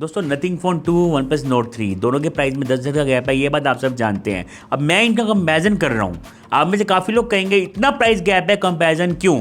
दोस्तों nothing phone 2 one plus note 3 दोनों के प्राइस में 10,000 का गैप है, ये बात आप सब जानते हैं। अब मैं इनका कंपैरिजन कर रहा हूँ। आप में से काफ़ी लोग कहेंगे इतना प्राइस गैप है, कंपैरिजन क्यों?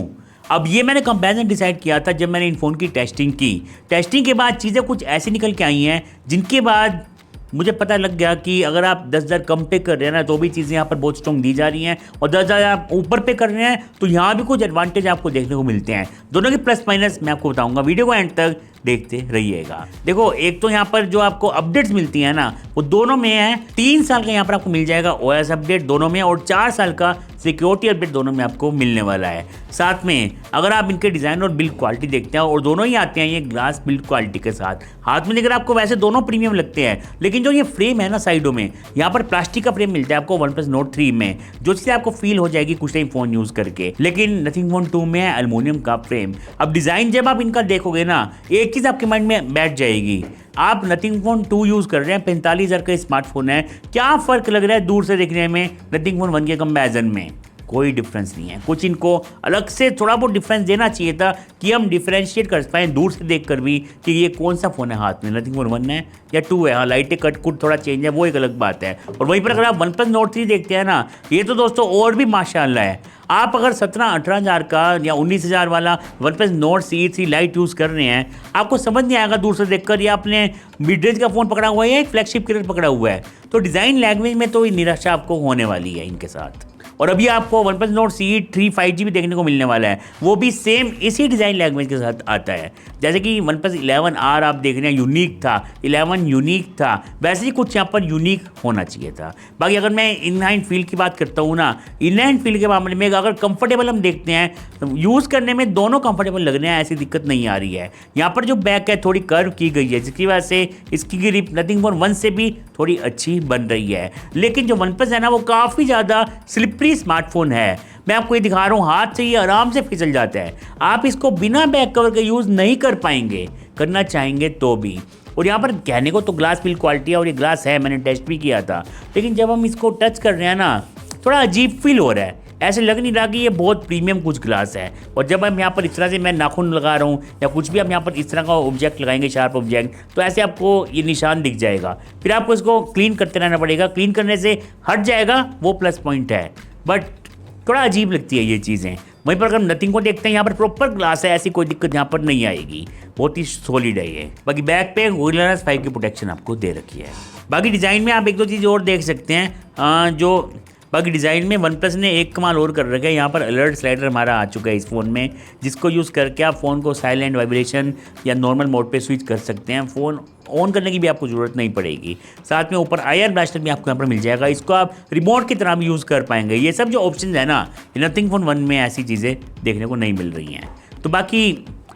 अब ये मैंने कंपैरिजन डिसाइड किया था जब मैंने इन फ़ोन की टेस्टिंग के बाद चीज़ें कुछ ऐसी निकल के आई हैं जिनके बाद मुझे पता लग गया कि अगर आप 10,000 कम पे कर रहे हैं ना तो भी चीज़ें यहाँ पर बहुत स्ट्रॉन्ग दी जा रही हैं, और 10,000 आप ऊपर पे कर रहे हैं तो यहाँ भी कुछ एडवांटेज आपको देखने को मिलते हैं। दोनों के प्लस माइनस मैं आपको बताऊंगा, वीडियो को एंड तक देखते रहिएगा। देखो, एक तो यहाँ पर जो आपको अपडेट्स मिलती हैं ना वो दोनों में है। 3 साल का यहाँ पर आपको मिल जाएगा OS अपडेट दोनों में, और 4 साल का सिक्योरिटी अपडेट दोनों में आपको मिलने वाला है। साथ में अगर आप इनके डिज़ाइन और बिल्ड क्वालिटी देखते हैं, और दोनों ही आते हैं ये ग्लास बिल्ड क्वालिटी के साथ, हाथ में लेकर आपको वैसे दोनों प्रीमियम लगते हैं, लेकिन जो ये फ्रेम है ना साइडों में, यहाँ पर प्लास्टिक का फ्रेम मिलता है आपको वन प्लस नोट 3 में, जो चीज़ें आपको फील हो जाएगी कुछ टाइम फ़ोन यूज़ करके। लेकिन नथिंग फ़ोन 2 में है एल्युमिनियम का फ्रेम। अब डिज़ाइन जब आप इनका देखोगे ना, एक चीज़ आपके माइंड में बैठ जाएगी। आप नथिंग फ़ोन 2 यूज़ कर रहे हैं, 45,000 का स्मार्टफोन है, क्या फ़र्क लग रहा है दूर से देखने में नथिंग फ़ोन 1 के कंपैरिजन में? कोई डिफरेंस नहीं है। कुछ इनको अलग से थोड़ा बहुत डिफरेंस देना चाहिए था कि हम डिफरेंशिएट कर पाएँ दूर से देखकर भी कि ये कौन सा फ़ोन है हाथ में, नथिंग फ़ोन 1 है या 2 है। हाँ, लाइटें कट कुट थोड़ा चेंज है, वो एक अलग बात है। और वहीं पर अगर आप वन प्लस नोट 3 देखते हैं ना, ये तो दोस्तों और भी माशाल्लाह है। आप अगर 17-18,000 का या 19,000 वाला one plus note CE3 light use कर रहे हैं, आपको समझ नहीं आएगा दूर से देखकर ये आपने मिड रेंज का फ़ोन पकड़ा हुआ है या एक फ्लैगशिप कैरियर पकड़ा हुआ है। तो डिज़ाइन लैंग्वेज में तो निराशा आपको होने वाली है इनके साथ। और अभी आपको one plus note CE3 5G भी देखने को मिलने वाला है, वो भी सेम इसी डिज़ाइन लैंग्वेज के साथ आता है। जैसे कि वन प्लस 11R आप देख रहे हैं यूनिक था, 11 यूनिक था, वैसे ही कुछ यहाँ पर यूनिक होना चाहिए था। बाकी अगर मैं इनलाइन फील की बात करता हूँ ना, इनलाइन फील के मामले में अगर कंफर्टेबल हम देखते हैं तो यूज़ करने में दोनों कंफर्टेबल लग रहे हैं, ऐसी दिक्कत नहीं आ रही है। यहाँ पर जो बैक है थोड़ी कर्व की गई है, जिसकी वजह से इसकी ग्रिप नथिंग फ़ोन 1 से भी थोड़ी अच्छी बन रही है। लेकिन जो वन प्लस है ना वो काफ़ी ज़्यादा स्लिपरी स्मार्टफोन है। मैं आपको ये दिखा रहा हूँ, हाथ से ये आराम से फिसल जाता है। आप इसको बिना बैक कवर के यूज़ नहीं कर पाएंगे, करना चाहेंगे तो भी। और यहाँ पर कहने को तो ग्लास बिल्ड क्वालिटी है, और ये ग्लास है, मैंने टेस्ट भी किया था, लेकिन जब हम इसको टच कर रहे हैं ना थोड़ा अजीब फील हो रहा है। ऐसे लग नहीं रहा कि ये बहुत प्रीमियम कुछ ग्लास है। और जब हम यहाँ पर इस तरह से मैं नाखून लगा रहा हूँ या कुछ भी हम यहाँ पर इस तरह का ऑब्जेक्ट लगाएंगे, शार्प ऑब्जेक्ट, तो ऐसे आपको ये निशान दिख जाएगा। फिर आपको इसको क्लीन करते रहना पड़ेगा, क्लीन करने से हट जाएगा, वो प्लस पॉइंट है। बट थोड़ा अजीब लगती है ये चीज़ें। वहीं पर अगर नथिंग को देखते हैं, यहाँ पर प्रॉपर ग्लास है, ऐसी कोई दिक्कत यहाँ पर नहीं आएगी, बहुत ही सॉलिड है ये। बाकी बैक पे गोरिल्ला ग्लास 5 की प्रोटेक्शन आपको दे रखी है। बाकी डिज़ाइन में आप एक दो चीज़ और देख सकते हैं। बाकी डिज़ाइन में वन प्लस ने एक कमाल और कर रखा है। यहाँ पर अलर्ट स्लाइडर हमारा आ चुका है इस फ़ोन में, जिसको यूज़ करके आप फ़ोन को साइलेंट, वाइब्रेशन या नॉर्मल मोड पे स्विच कर सकते हैं। फ़ोन ऑन करने की भी आपको ज़रूरत नहीं पड़ेगी। साथ में ऊपर IR ब्लास्टर भी आपको यहाँ पर मिल जाएगा, इसको आप रिमोट की तरह भी यूज़ कर पाएंगे। ये सब जो ऑप्शन है ना, नथिंग फ़ोन 1 में ऐसी चीज़ें देखने को नहीं मिल रही हैं। तो बाकी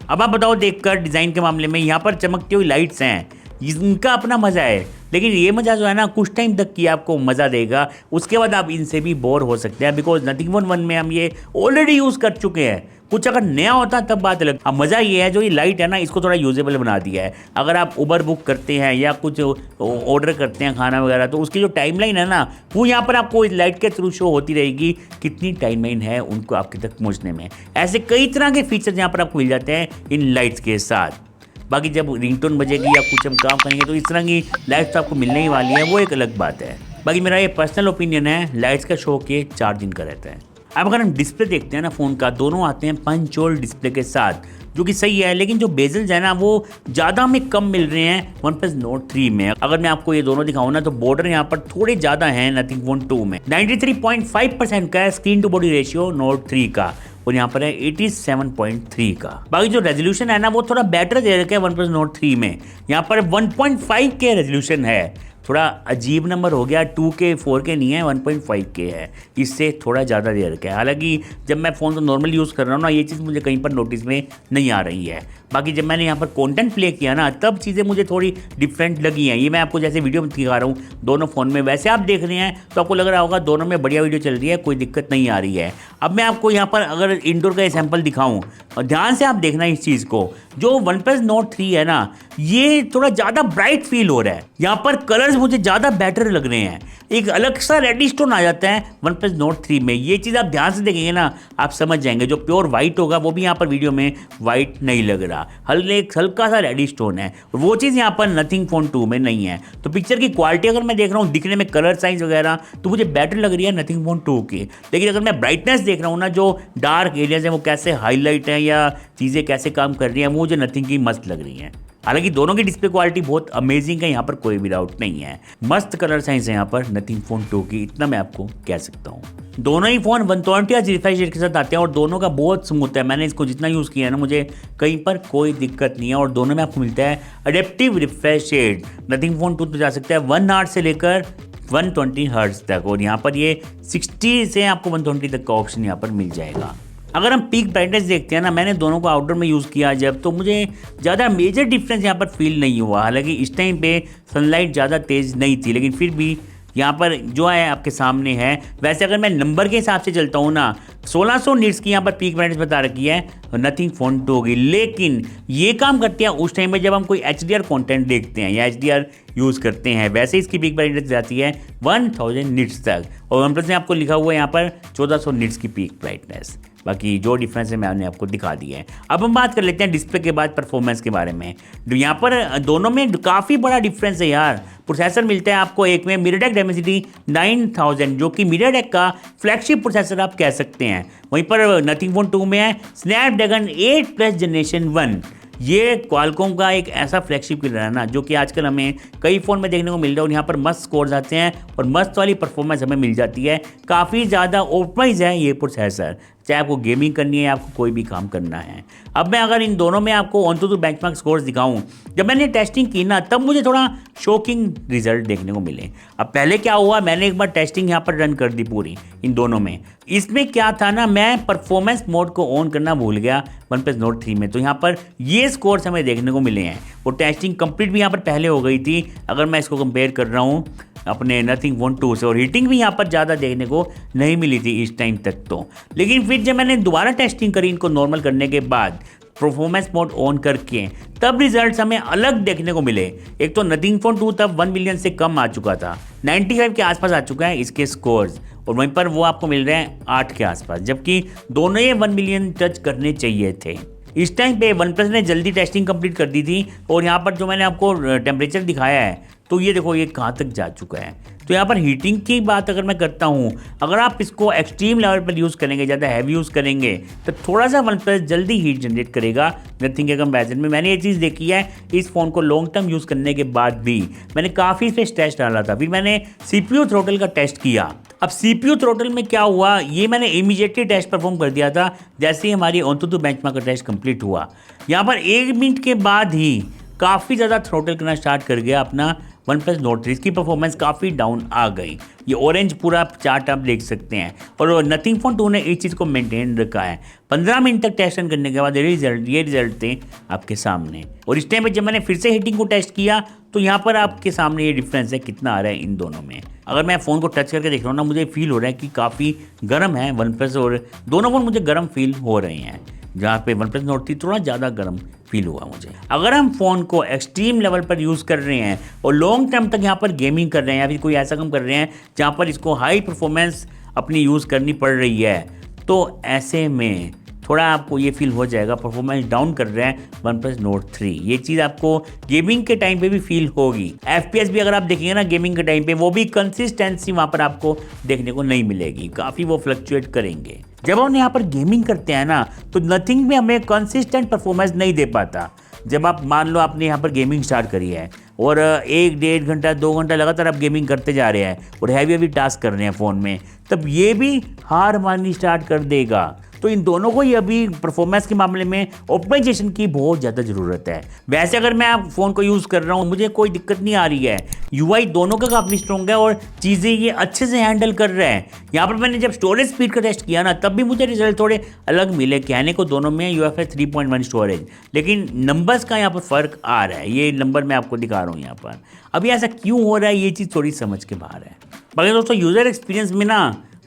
अब आप बताओ, देखकर डिज़ाइन के मामले में यहाँ पर चमकती हुई लाइट्स हैं, इनका अपना मज़ा है, लेकिन ये मज़ा जो है ना कुछ टाइम तक की आपको मज़ा देगा, उसके बाद आप इनसे भी बोर हो सकते हैं। बिकॉज नथिंग फ़ोन 1 में हम ये ऑलरेडी यूज़ कर चुके हैं। कुछ अगर नया होता तब बात अलग। अब मज़ा ये है जो ये लाइट है ना, इसको थोड़ा यूजेबल बना दिया है। अगर आप उबर बुक करते हैं या कुछ ऑर्डर करते हैं खाना वगैरह, तो उसकी जो टाइमलाइन है ना, वो यहाँ पर आपको इस लाइट के थ्रू शो होती रहेगी कितनी टाइमलाइन है उनको आपके तक पहुँचने में। ऐसे कई तरह के फीचर्स यहाँ पर आपको मिल जाते हैं इन लाइट्स के साथ। बाकी जब रिंगटोन बजेगी या कुछ हम काम करेंगे तो इस तरह की लाइट्स तो आपको मिलने ही वाली है, वो एक अलग बात है। बाकी मेरा ये पर्सनल ओपिनियन है, लाइट्स का शो के 4 दिन का रहता है। अब अगर हम डिस्प्ले देखते हैं ना फ़ोन का, दोनों आते हैं पंच होल डिस्प्ले के साथ, जो कि सही है। लेकिन जो बेजल्स है ना वो ज़्यादा हमें कम मिल रहे हैं वन प्लस नोट 3 में। अगर मैं आपको ये दोनों दिखाऊँ ना, तो बॉर्डर यहाँ पर थोड़े ज़्यादा हैं नथिंग फ़ोन 2 में। 93.5% का है screen to body ratio note 3 का, और यहाँ पर है 87.3 का। बाकी जो रेजोल्यूशन है ना वो थोड़ा बेटर दे रखा है वन प्लस नोट 3 में। यहाँ पर 1.5K रेजोल्यूशन है, थोड़ा अजीब नंबर हो गया। 2K 4K नहीं है, 1.5K है, इससे थोड़ा ज़्यादा दे रखा है। हालांकि जब मैं फ़ोन को नॉर्मल यूज़ कर रहा हूँ ना, ये चीज़ मुझे कहीं पर नोटिस में नहीं आ रही है। बाकी जब मैंने यहाँ पर कंटेंट प्ले किया ना, तब चीज़ें मुझे थोड़ी डिफरेंट लगी हैं। ये मैं आपको जैसे वीडियो में दिखा रहा हूँ दोनों फ़ोन में, वैसे आप देख रहे हैं तो आपको लग रहा होगा दोनों में बढ़िया वीडियो चल रही है, कोई दिक्कत नहीं आ रही है। अब मैं आपको यहाँ पर अगर इंडोर का सैंपल दिखाऊँ और ध्यान से आप देखना इस चीज़ को, जो OnePlus Nord 3 है ना, ये थोड़ा ज़्यादा ब्राइट फील हो रहा है। यहाँ पर कलर्स मुझे ज़्यादा बेटर लग रहे हैं, एक अलग सा रेडिश टोन आ जाता है OnePlus Nord 3 में। ये चीज़ आप ध्यान से देखेंगे ना, आप समझ जाएंगे। जो प्योर वाइट होगा वो भी यहाँ पर वीडियो में वाइट नहीं लग रहा, हल्का सा रेडिश टोन है, और वो चीज़ यहाँ पर नथिंग फोन 2 में नहीं है। तो पिक्चर की क्वालिटी अगर मैं देख रहा हूँ, दिखने में कलर साइज वगैरह, तो मुझे बेटर लग रही है नथिंग फोन 2 की। लेकिन अगर मैं ब्राइटनेस देख रहा हूँ ना, जो डार्क एरियाज हैं वो कैसे हाईलाइट हैं या चीज़ें कैसे काम कर रही हैं, वो मुझे नथिंग की मस्त लग रही हैं। हालांकि दोनों की डिस्प्ले क्वालिटी बहुत अमेजिंग है, यहाँ पर कोई भी डाउट नहीं है। मस्त कलर साइंस है यहाँ पर नथिंग फोन 2 की, इतना मैं आपको कह सकता हूँ। दोनों ही फ़ोन 120 रिफ्रेश रेट के साथ आते हैं और दोनों का बहुत स्मूथ है। मैंने इसको जितना यूज़ किया है ना, मुझे कहीं पर कोई दिक्कत नहीं है। और दोनों में आपको मिलता है adaptive refresh rate. Nothing phone 2 तो जा सकता है 1 हर्ट्ज से लेकर 120 हर्ट्ज तक, और यहाँ पर ये 60 से आपको 120 तक का ऑप्शन यहाँ पर मिल जाएगा। अगर हम पीक ब्राइटनेस देखते हैं ना, मैंने दोनों को आउटडोर में यूज़ किया जब, तो मुझे ज़्यादा मेजर डिफरेंस यहाँ पर फील नहीं हुआ। हालांकि इस टाइम पे सनलाइट ज़्यादा तेज़ नहीं थी, लेकिन फिर भी यहाँ पर जो है आपके सामने है। वैसे अगर मैं नंबर के हिसाब से चलता हूँ ना, 1600 निट्स की यहाँ पर पीक ब्राइटनेस बता रखी है नथिंग फोन 2 होगी। लेकिन ये काम करते हैं उस टाइम में जब हम कोई HDR कंटेंट देखते हैं या HDR यूज़ करते हैं। वैसे इसकी पीक ब्राइटनेस जाती है 1000 निट्स तक, और OnePlus ने आपको लिखा हुआ है यहाँ पर 1400 निट्स की पीक ब्राइटनेस। बाकी जो डिफरेंस है मैंने आपको दिखा दिया है। अब हम बात कर लेते हैं डिस्प्ले के बाद परफॉर्मेंस के बारे में। यहाँ पर दोनों में काफ़ी बड़ा डिफरेंस है यार। प्रोसेसर मिलता है आपको एक में MediaTek Dimensity 9000, जो कि MediaTek का फ्लैगशिप प्रोसेसर आप कह सकते हैं। वहीं पर नथिंग फोन 2 में है Snapdragon 8+ Generation 1। ये क्वालकॉम का एक ऐसा फ्लैगशिप किलर है ना, जो कि आजकल हमें कई फ़ोन में देखने को मिल रहा है, और यहाँ पर मस्त स्कोर्स आते हैं और मस्त वाली परफॉर्मेंस हमें मिल जाती है। काफ़ी ज़्यादा ऑप्टिमाइज है ये प्रोसेसर, चाहे आपको गेमिंग करनी है या आपको कोई भी काम करना है। अब मैं अगर इन दोनों में आपको AnTuTu बेंचमार्क स्कोर्स दिखाऊं, जब मैंने टेस्टिंग की ना, तब मुझे थोड़ा शॉकिंग रिजल्ट देखने को मिले। अब पहले क्या हुआ, मैंने एक बार टेस्टिंग यहाँ पर रन कर दी पूरी इन दोनों में। इसमें क्या था ना, मैं परफॉर्मेंस मोड को ऑन करना भूल गया OnePlus Nord 3 में, तो यहाँ पर ये स्कोर्स हमें देखने को मिले हैं। वो टेस्टिंग कंप्लीट भी यहाँ पर पहले हो गई थी, अगर मैं इसको कंपेयर कर रहा हूँ अपने नथिंग फोन 2 से, और हीटिंग भी यहाँ पर ज़्यादा देखने को नहीं मिली थी इस टाइम तक तो। लेकिन फिर जब मैंने दोबारा टेस्टिंग करी इनको नॉर्मल करने के बाद, परफॉर्मेंस मोड ऑन करके, तब रिजल्ट्स हमें अलग देखने को मिले। एक तो नथिंग फोन 2 तब 1 मिलियन से कम आ चुका था, 95 के आसपास आ चुका है इसके स्कोर्स, और वहीं पर वो आपको मिल रहे हैं 8 के आसपास, जबकि दोनों ये 1 मिलियन टच करने चाहिए थे। इस टाइम पे OnePlus ने जल्दी टेस्टिंग कंप्लीट कर दी थी, और यहाँ पर जो मैंने आपको टेम्परेचर दिखाया है, तो ये देखो ये कहाँ तक जा चुका है। तो यहाँ पर हीटिंग की बात अगर मैं करता हूँ, अगर आप इसको एक्सट्रीम लेवल पर यूज़ करेंगे, ज़्यादा हैवी यूज़ करेंगे, तो थोड़ा सा OnePlus जल्दी हीट जनरेट करेगा नथिंग के कंपैरिजन में। मैंने ये चीज़ देखी है इस फ़ोन को लॉन्ग टर्म यूज़ करने के बाद भी। मैंने काफ़ी इस पर टेस्ट डाला था, फिर मैंने CPU थ्रोटल का टेस्ट किया। अब CPU थ्रोटल में क्या हुआ, ये मैंने इमीडिएटली टेस्ट परफॉर्म कर दिया था जैसे ही हमारी AnTuTu बेंचमार्क का टेस्ट कंप्लीट हुआ। यहाँ पर 1 मिनट के बाद ही काफ़ी ज़्यादा थ्रोटल करना स्टार्ट कर गया अपना OnePlus Nord 3। इसकी परफॉर्मेंस काफ़ी डाउन आ गई। ये ऑरेंज पूरा चार्ट आप देख सकते हैं, और नथिंग फोन 2 ने इस चीज़ को मेंटेन रखा है। 15 मिनट तक टेस्ट रन करने के बाद ये रिजल्ट थे आपके सामने। और इस टाइम पे जब मैंने फिर से हीटिंग को टेस्ट किया, तो यहाँ पर आपके सामने ये डिफरेंस है कितना आ रहा है इन दोनों में। अगर मैं फ़ोन को टच करके देख रहा हूँ ना, मुझे फील हो रहा है कि काफ़ी गर्म है OnePlus, और दोनों फ़ोन मुझे गर्म फील हो रहे हैं, जहाँ पे OnePlus Nord 3 थोड़ा ज़्यादा गर्म फील हुआ मुझे। अगर हम फ़ोन को एक्सट्रीम लेवल पर यूज़ कर रहे हैं और लॉन्ग टर्म तक यहाँ पर गेमिंग कर रहे हैं, या फिर कोई ऐसा काम कर रहे हैं जहाँ पर इसको हाई परफॉर्मेंस अपनी यूज़ करनी पड़ रही है, तो ऐसे में थोड़ा आपको ये फील हो जाएगा परफॉर्मेंस डाउन कर रहे हैं OnePlus Nord 3। ये चीज़ आपको गेमिंग के टाइम पे भी फील होगी। FPS भी अगर आप देखेंगे ना गेमिंग के टाइम पे, वो भी कंसिस्टेंसी वहाँ पर आपको देखने को नहीं मिलेगी, काफ़ी वो फ्लक्चुएट करेंगे। जब हम यहाँ पर गेमिंग करते हैं ना, तो नथिंग में हमें कंसिस्टेंट परफॉर्मेंस नहीं दे पाता। जब आप मान लो आपने यहाँ पर गेमिंग स्टार्ट करी है और 1-1.5 घंटा 2 घंटा लगातार आप गेमिंग करते जा रहे हैं और हैवी टास्क कर रहे हैं फ़ोन में, तब ये भी हार माननी स्टार्ट कर देगा। तो इन दोनों को ही अभी परफॉर्मेंस के मामले में ऑप्टिमाइजेशन की बहुत ज़्यादा ज़रूरत है। वैसे अगर मैं फ़ोन को यूज़ कर रहा हूँ, मुझे कोई दिक्कत नहीं आ रही है, UI दोनों का काफ़ी स्ट्रॉन्ग है और चीज़ें ये अच्छे से हैंडल कर रहे हैं। यहाँ पर मैंने जब स्टोरेज स्पीड का टेस्ट किया ना, तब भी मुझे रिजल्ट थोड़े अलग मिले। कहने को दोनों में UFS 3.1 स्टोरेज, लेकिन नंबर्स का यहाँ पर फ़र्क आ रहा है। ये नंबर मैं आपको दिखा रहा हूँ यहाँ पर। अभी ऐसा क्यों हो रहा है, ये चीज़ थोड़ी समझ के बाहर है। बाकी दोस्तों यूज़र एक्सपीरियंस में ना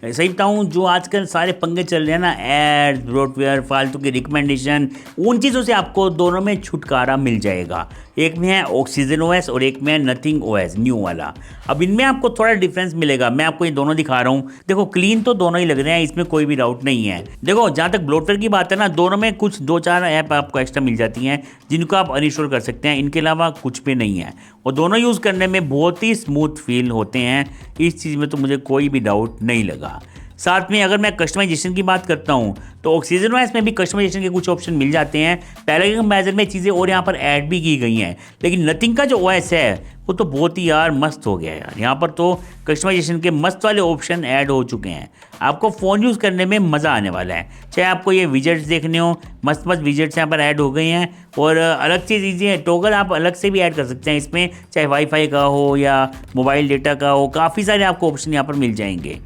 सही बताऊँ, जो आजकल सारे पंगे चल रहे हैं ना, एड्स, ब्रोडवेयर, फालतू की रिकमेंडेशन, उन चीज़ों से आपको दोनों में छुटकारा मिल जाएगा। एक में है ऑक्सीजन ओएस और एक में है नथिंग ओएस न्यू वाला। अब इनमें आपको थोड़ा डिफरेंस मिलेगा। मैं आपको ये दोनों दिखा रहा हूँ। देखो क्लीन तो दोनों ही लग रहे हैं, इसमें कोई भी डाउट नहीं है। देखो जहाँ तक ब्लोटवेयर की बात है ना, दोनों में कुछ 2-4 ऐप आपको एक्स्ट्रा मिल जाती हैं जिनको आप अनइंस्टॉल कर सकते हैं। इनके अलावा कुछ भी नहीं है और दोनों यूज़ करने में बहुत ही स्मूथ फील होते हैं। इस चीज़ में तो मुझे कोई भी डाउट नहीं लगा। साथ में अगर मैं कस्टमाइजेशन की बात करता हूँ तो ऑक्सीजन ओएस में भी कस्टमाइजेशन के कुछ ऑप्शन मिल जाते हैं। पहले के कंपैरिजन में चीज़ें और यहाँ पर ऐड भी की गई हैं, लेकिन नथिंग का जो ओएस है वो तो बहुत ही यार मस्त हो गया है यार। यहाँ पर तो कस्टमाइजेशन के मस्त वाले ऑप्शन ऐड हो चुके हैं। आपको फ़ोन यूज़ करने में मज़ा आने वाला है। चाहे आपको ये विजेट्स देखने हो, मस्त मस्त विजेट्स यहाँ पर ऐड हो गए हैं। और अलग चीज़ है, टॉगल आप अलग से भी ऐड कर सकते हैं इसमें, चाहे वाईफाई का हो या मोबाइल डेटा का हो। काफ़ी सारे आपको ऑप्शन यहाँ पर मिल जाएंगे।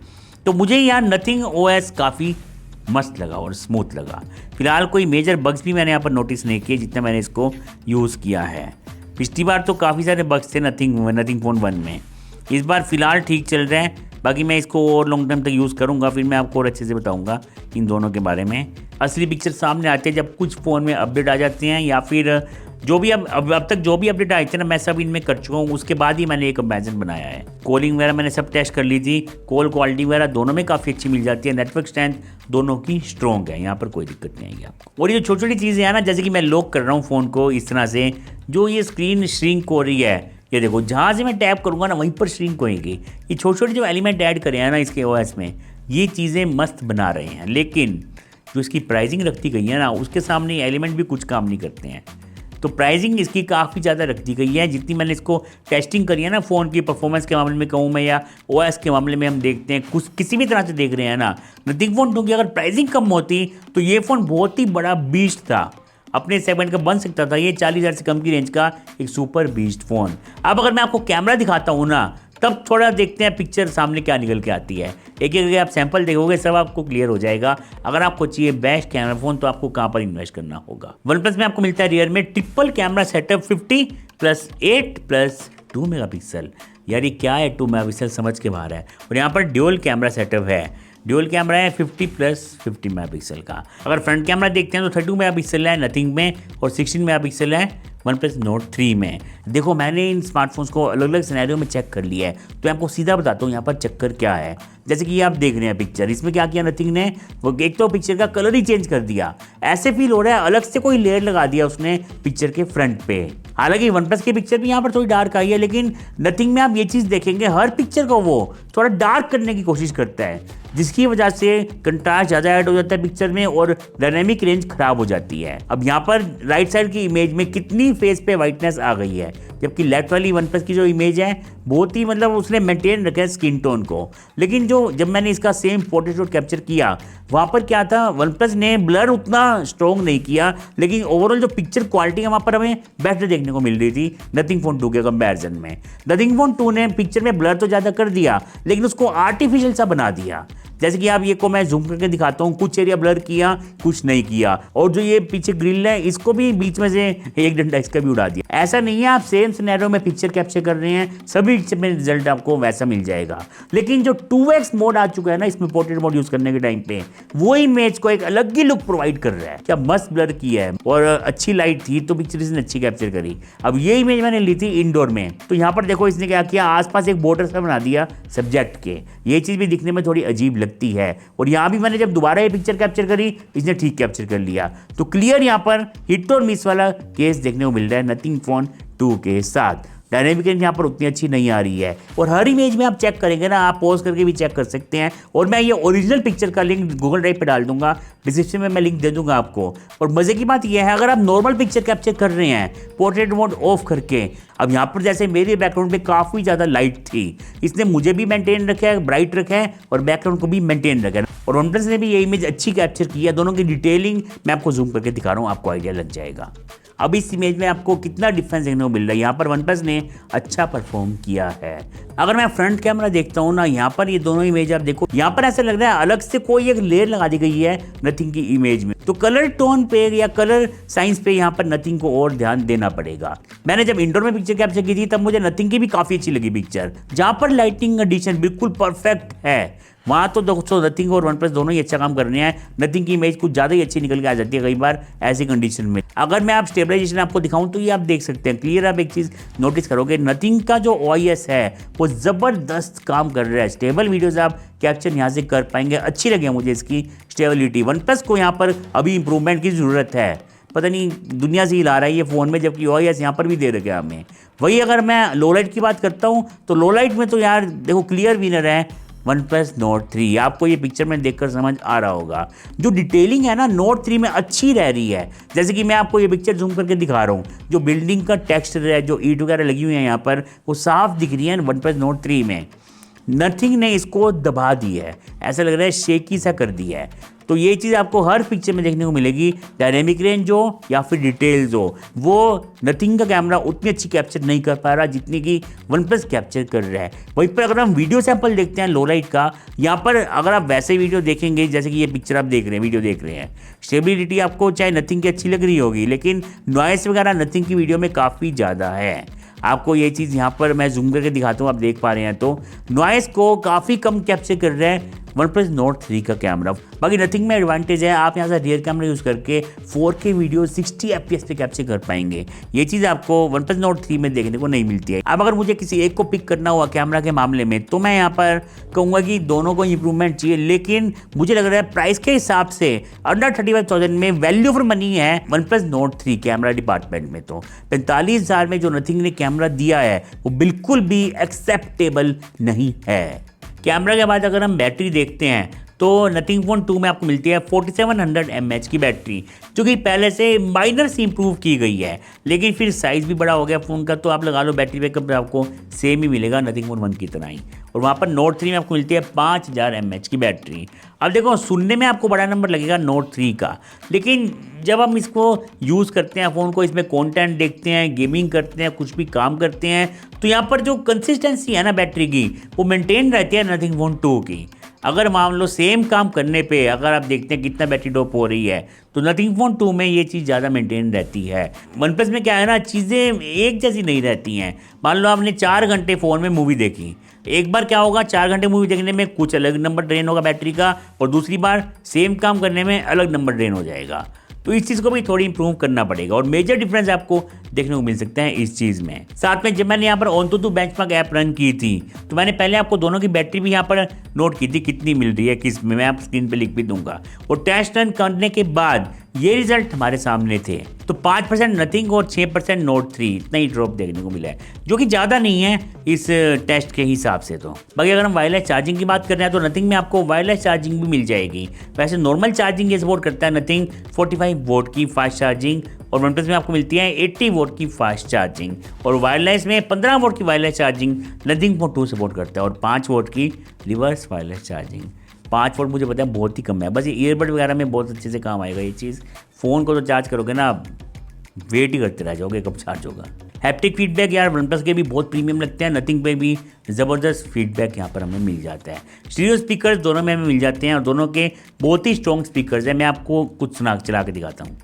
तो मुझे यार नथिंग ओएस काफ़ी मस्त लगा और स्मूथ लगा। फिलहाल कोई मेजर बग्स भी मैंने यहाँ पर नोटिस नहीं किए जितना मैंने इसको यूज़ किया है। पिछली बार तो काफ़ी सारे बग्स थे नथिंग फ़ोन 1 में। इस बार फ़िलहाल ठीक चल रहे हैं। बाकी मैं इसको और लॉन्ग टाइम तक यूज़ करूँगा, फिर मैं आपको और अच्छे से बताऊँगा इन दोनों के बारे में। असली पिक्चर सामने आते हैं जब कुछ फ़ोन में अपडेट आ जाते हैं, या फिर जो भी अब तक जो भी अपडेट आए थे ना, मैं सब इनमें कर चुका हूँ। उसके बाद ही मैंने एक कंपैरिजन बनाया है। कॉलिंग वगैरह मैंने सब टेस्ट कर ली थी। कॉल क्वालिटी वगैरह दोनों में काफ़ी अच्छी मिल जाती है। नेटवर्क स्ट्रेंथ दोनों की स्ट्रॉन्ग है, यहाँ पर कोई दिक्कत नहीं आएगी आपको। और ये छोटी छोटी चीज़ें हैं ना, जैसे कि मैं लॉक कर रहा हूँ फ़ोन को इस तरह से, जो ये स्क्रीन श्रिंक हो रही है, ये देखो जहाँ से मैं टैप करूँगा ना वहीं पर श्रिंक होएगी। ये छोटे छोटे जो एलिमेंट ऐड करे हैं ना इसके ओएस में, ये चीज़ें मस्त बना रहे हैं। लेकिन जो इसकी प्राइसिंग रखती गई है ना, उसके सामने एलिमेंट भी कुछ काम नहीं करते हैं। तो प्राइसिंग इसकी काफ़ी ज़्यादा रख दी गई है। जितनी मैंने इसको टेस्टिंग करी है ना, फ़ोन की परफॉर्मेंस के मामले में कहूँ मैं, या ओएस के मामले में हम देखते हैं, कुछ किसी भी तरह से देख रहे हैं ना, नथिंग फ़ोन 2 की अगर प्राइसिंग कम होती तो ये फ़ोन बहुत ही बड़ा बीस्ट था, अपने सेगमेंट का बन सकता था। ये 40,000 से कम की रेंज का एक सुपर बीस्ट फ़ोन। अब अगर मैं आपको कैमरा दिखाता हूँ ना, तब थोड़ा देखते हैं पिक्चर सामने क्या निकल के आती है। एक एक आप सैंपल देखोगे सब आपको क्लियर हो जाएगा। अगर आपको चाहिए बेस्ट कैमरा फ़ोन तो आपको कहाँ पर इन्वेस्ट करना होगा। OnePlus में आपको मिलता है रियर में ट्रिपल कैमरा सेटअप 50+8+2 मेगापिक्सल। यार ये क्या है, 2 मेगापिक्सल समझ के बाहर है। और यहाँ पर ड्यूल कैमरा सेटअप है। ड्यूल कैमरा है 50+50 मेगापिक्सल का। अगर फ्रंट कैमरा देखते हैं तो 32 मेगापिक्सल है नथिंग में और 16 मेगापिक्सल है OnePlus Nord 3 में। देखो मैंने इन स्मार्टफोन्स को अलग अलग सिनेरियो में चेक कर लिया है, तो मैं आपको सीधा बताता हूँ यहाँ पर चक्कर क्या है। जैसे कि ये आप देख रहे हैं पिक्चर, इसमें क्या किया नथिंग ने, वो एक तो पिक्चर का कलर ही चेंज कर दिया। ऐसे फील हो रहा है अलग से कोई लेयर लगा दिया उसने पिक्चर के फ्रंट पे। हालांकि OnePlus की पिक्चर भी यहाँ पर थोड़ी डार्क आई है, लेकिन नथिंग में आप ये चीज़ देखेंगे हर पिक्चर को वो थोड़ा डार्क करने की कोशिश करता है, जिसकी वजह से कंट्रास्ट ज़्यादा ऐड हो जाता है पिक्चर में और डायनेमिक रेंज खराब हो जाती है। अब यहाँ पर राइट साइड की इमेज में कितनी फेस पे वाइटनेस आ गई है, जबकि लेफ्ट वाली OnePlus की जो इमेज है बहुत ही मतलब उसने मेंटेन रखा है स्किन टोन को। लेकिन जब मैंने इसका सेम फोटो शॉट कैप्चर किया, वहाँ पर क्या था, OnePlus ने ब्लर उतना स्ट्रॉन्ग नहीं किया, लेकिन ओवरऑल जो पिक्चर क्वालिटी है वहाँ पर हमें बेटर देखने को मिल रही थी नथिंग फ़ोन 2 के कंपैरिजन में। नथिंग फ़ोन 2 ने पिक्चर में ब्लर तो ज़्यादा कर दिया, लेकिन उसको आर्टिफिशियल सा बना दिया। जैसे कि आप ये को मैं जूम करके दिखाता हूँ, कुछ एरिया ब्लर किया, कुछ नहीं किया। और जो ये पीछे ग्रिल है इसको भी बीच में से एक डंडा इसका भी उड़ा दिया। ऐसा नहीं है आप सेम सिनेरियो में पिक्चर कैप्चर कर रहे हैं, सभी पिक्चर में रिजल्ट आपको वैसा मिल जाएगा। लेकिन जो 2x मोड आ चुका है ना इसमें पोर्ट्रेट मोड यूज करने के टाइम पे, वो इमेज को एक अलग ही लुक प्रोवाइड कर रहा है। क्या मस्त ब्लर किया है और अच्छी लाइट थी तो पिक्चर इसने अच्छी कैप्चर करी। अब ये इमेज मैंने ली थी इंडोर में, तो यहाँ पर देखो इसने क्या किया, आसपास एक बॉर्डर सा बना दिया सब्जेक्ट के। ये चीज़ भी दिखने में थोड़ी अजीब लगती है। और यहाँ भी मैंने जब दोबारा ये पिक्चर कैप्चर करी, इसने ठीक कैप्चर कर लिया। तो क्लियर यहाँ पर हिट और मिस वाला केस देखने को मिल रहा है नथिंग फ़ोन 2 के साथ। डायनेमिक रेंज यहाँ पर उतनी अच्छी नहीं आ रही है। और हर इमेज में आप चेक करेंगे ना, आप पॉज करके भी चेक कर सकते हैं। और मैं ये ओरिजिनल पिक्चर का लिंक गूगल ड्राइव पे डाल दूंगा, डिस्क्रिप्शन में मैं लिंक दे दूंगा आपको। और मज़े की बात यह है, अगर आप नॉर्मल पिक्चर कैप्चर कर रहे हैं पोर्ट्रेट मोड ऑफ करके, अब यहाँ पर जैसे मेरे बैकग्राउंड में काफ़ी ज़्यादा लाइट थी, इसने मुझे भी मेंटेन रखा है, ब्राइट रखा है और बैकग्राउंड को भी मेंटेन रखा है। और OnePlus ने भी ये इमेज अच्छी कैप्चर की है। दोनों की डिटेलिंग मैं आपको जूम करके दिखा रहा हूँ, आपको आइडिया लग जाएगा। अब इस इमेज में आपको कितना डिफरेंस देखने को मिल रहा है। यहाँ पर OnePlus ने अच्छा परफॉर्म किया है। अगर मैं फ्रंट कैमरा देखता हूँ ना, यहाँ पर ये दोनों इमेज आप देखो, यहाँ पर ऐसा लग रहा है अलग से कोई एक लेयर लगा दी गई है नथिंग की इमेज में। तो कलर टोन पे या कलर साइंस पे यहाँ पर नथिंग को और ध्यान देना पड़ेगा। मैंने जब इंडोर में पिक्चर कैप्चर की थी तब मुझे नथिंग की भी काफ़ी अच्छी लगी पिक्चर, जहाँ पर लाइटिंग कंडीशन बिल्कुल परफेक्ट है। वहाँ तो दोस्तों नथिंग और वन प्लस दोनों ही अच्छा काम कर रहे हैं। नथिंग की इमेज कुछ ज़्यादा ही अच्छी निकल के आ जाती है कई बार ऐसी कंडीशन में। अगर मैं आप स्टेबलाइजेशन आपको दिखाऊं तो ये आप देख सकते हैं क्लियर। आप एक चीज़ नोटिस करोगे, नथिंग का जो OIS है वो ज़बरदस्त काम कर रहा है। स्टेबल वीडियोज़ आप कैप्चर यहाँ से कर पाएंगे। अच्छी लगी मुझे इसकी स्टेबिलिटी। वन प्लस को यहाँ पर अभी इंप्रूवमेंट की ज़रूरत है, पता नहीं दुनिया से ही ला रहा है ये फ़ोन में, जबकि OIS यहाँ पर भी दे रखा है हमें। वही अगर मैं लो लाइट की बात करता हूँ तो लो लाइट में तो यार देखो क्लियर विनर है वन प्लस नोट 3। आपको ये पिक्चर में देखकर समझ आ रहा होगा, जो डिटेलिंग है ना नोट 3 में अच्छी रह रही है। जैसे कि मैं आपको ये पिक्चर जूम करके दिखा रहा हूँ, जो बिल्डिंग का टेक्सचर है, जो ईंट वगैरह लगी हुई है यहाँ पर, वो साफ दिख रही है वन प्लस नोट 3 में। नथिंग ने इसको दबा दी है, ऐसा लग रहा है शेकी सा कर दिया है। तो ये चीज़ आपको हर पिक्चर में देखने को मिलेगी। डायनेमिक रेंज हो या फिर डिटेल्स हो, वो नथिंग का कैमरा उतनी अच्छी कैप्चर नहीं कर पा रहा जितनी कि वन प्लस कैप्चर कर रहा है। वहीं पर अगर हम वीडियो सैंपल देखते हैं लो लाइट का, यहाँ पर अगर आप वैसे वीडियो देखेंगे जैसे कि ये पिक्चर आप देख रहे हैं, वीडियो देख रहे हैं, स्टेबिलिटी आपको चाहे नथिंग की अच्छी लग रही होगी, लेकिन नॉइस वगैरह नथिंग की वीडियो में काफ़ी ज़्यादा है। आपको ये चीज़ यहाँ पर मैं जूम करके दिखाता हूँ, आप देख पा रहे हैं तो नॉइस को काफ़ी कम कैप्चर कर रहा है वन प्लस नोट 3 का कैमरा। बाकी नथिंग में एडवांटेज है, आप यहाँ से रियर कैमरा यूज़ करके 4K वीडियो 60 FPS पे कैप्चर कर पाएंगे। ये चीज़ आपको वन प्लस नोट 3 में देखने को नहीं मिलती है। अब अगर मुझे किसी एक को पिक करना हुआ कैमरा के मामले में तो मैं यहाँ पर कहूँगा कि दोनों को इंप्रूवमेंट चाहिए, लेकिन मुझे लग रहा है प्राइस के हिसाब से अंडर 35,000 में वैल्यू फॉर मनी है one plus note 3 camera department में। तो 45,000 में जो नथिंग ने कैमरा दिया है वो बिल्कुल भी एक्सेप्टेबल नहीं है। कैमरा के बाद अगर हम बैटरी देखते हैं तो नथिंग फोन 2 में आपको मिलती है 4700 mAh की बैटरी, जो कि पहले से माइनर से इंप्रूव की गई है, लेकिन फिर साइज़ भी बड़ा हो गया फ़ोन का, तो आप लगा लो बैटरी बैकअप आपको सेम ही मिलेगा नथिंग फोन 1 की तरह ही। और वहाँ पर नोट 3 में आपको मिलती है 5000 mAh की बैटरी। अब देखो सुनने में आपको बड़ा नंबर लगेगा नोट 3 का, लेकिन जब हम इसको यूज़ करते हैं फ़ोन को, इसमें कंटेंट देखते हैं, गेमिंग करते हैं, कुछ भी काम करते हैं, तो यहाँ पर जो कंसिस्टेंसी है ना बैटरी की वो मेंटेन रहती है नथिंग फोन 2 की। अगर मान लो सेम काम करने पे अगर आप देखते हैं कितना बैटरी ड्रॉप हो रही है, तो नथिंग फोन 2 में ये चीज़ ज़्यादा मेंटेन रहती है। वन प्लस में क्या है ना, चीज़ें एक जैसी नहीं रहती हैं। मान लो आपने 4 घंटे फ़ोन में मूवी देखी, एक बार क्या होगा 4 घंटे मूवी देखने में कुछ अलग नंबर ड्रेन होगा बैटरी का, और दूसरी बार सेम काम करने में अलग नंबर ड्रेन हो जाएगा। तो इस चीज़ को भी थोड़ी इंप्रूव करना पड़ेगा, और मेजर डिफरेंस आपको देखने को मिल सकता है इस चीज़ में। साथ में जब मैंने यहाँ पर OnToTo बेंचमार्क ऐप रन की थी तो मैंने पहले आपको दोनों की बैटरी भी यहाँ पर नोट की थी कितनी मिल रही है किस में, मैं आप स्क्रीन पे लिख भी दूंगा। और टेस्ट रन करने के बाद ये रिजल्ट हमारे सामने थे, तो 5% नथिंग और 6% नोट 3, इतना ही ड्रॉप देखने को मिला है, जो कि ज़्यादा नहीं है इस टेस्ट के हिसाब से। तो बाकी अगर हम वायरलेस चार्जिंग की बात कर रहे हैं तो नथिंग में आपको वायरलेस चार्जिंग भी मिल जाएगी। वैसे नॉर्मल चार्जिंग ये सपोर्ट करता है नथिंग 45 वोट की फास्ट चार्जिंग, और वन प्लस में आपको मिलती है 80 वोट की फास्ट चार्जिंग, और वायरलेस में 15 वोट की wireless charging nothing phone 2 support करता है, और 5 वोट की रिवर्स वायरलेस चार्जिंग। 5 वोट मुझे पता है बहुत ही कम है, बस ये ईयरबड वगैरह में बहुत अच्छे से काम आएगा ये चीज़। फ़ोन को तो चार्ज करोगे ना वेट ही करते रह जाओगे कब चार्ज होगा। हैप्टिक फीडबैक यार वन प्लस के भी बहुत प्रीमियम लगते हैं, नथिंग पे भी ज़बरदस्त फीडबैक यहाँ पर हमें मिल जाता है। स्टीरियो स्पीकर्स दोनों में हमें मिल जाते हैं, और दोनों के बहुत ही स्ट्रॉन्ग स्पीकर्स हैं। मैं आपको कुछ चला के दिखाता हूँ।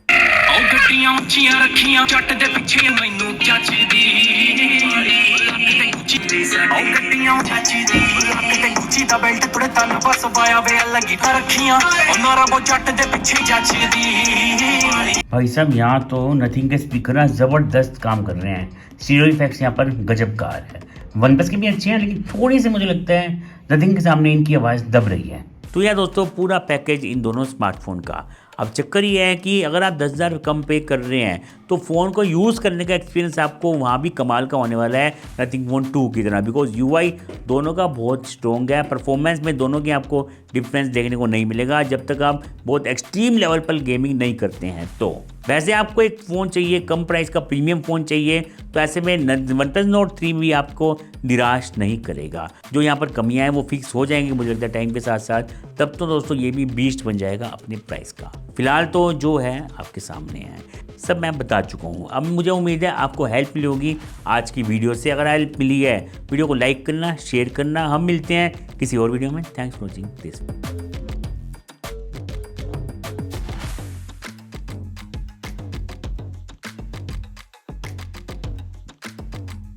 भाई साहब यहाँ तो नथिंग के स्पीकर ज़बरदस्त काम कर रहे हैं, स्टीरियो इफेक्ट्स यहाँ पर गजबकार है। वन प्लस के भी अच्छे हैं, लेकिन थोड़ी सी मुझे लगता है नथिंग के सामने इनकी आवाज़ दब रही है। तो यह दोस्तों पूरा पैकेज इन दोनों स्मार्टफोन का। अब चक्कर ये है कि अगर आप 10,000 कम पे कर रहे हैं तो फ़ोन को यूज़ करने का एक्सपीरियंस आपको वहाँ भी कमाल का होने वाला है नथिंग फोन 2 की तरह, बिकॉज UI दोनों का बहुत स्ट्रॉन्ग है। परफॉर्मेंस में दोनों के आपको डिफरेंस देखने को नहीं मिलेगा जब तक आप बहुत एक्सट्रीम लेवल पर गेमिंग नहीं करते हैं। तो वैसे आपको एक फ़ोन चाहिए कम प्राइस का प्रीमियम फ़ोन चाहिए, तो ऐसे में वन प्लस नोट 3 भी आपको निराश नहीं करेगा। जो यहाँ पर कमियाँ हैं वो फिक्स हो जाएंगी मुझे लगता है टाइम के साथ साथ, तब तो दोस्तों ये भी बीस्ट बन जाएगा अपने प्राइस का। फिलहाल तो जो है आपके सामने है, सब मैं बता चुका हूँ। अब मुझे उम्मीद है आपको हेल्प मिली होगी आज की वीडियो से। अगर हेल्प मिली है वीडियो को लाइक करना, शेयर करना। हम मिलते हैं किसी और वीडियो में। Thanks for watching this.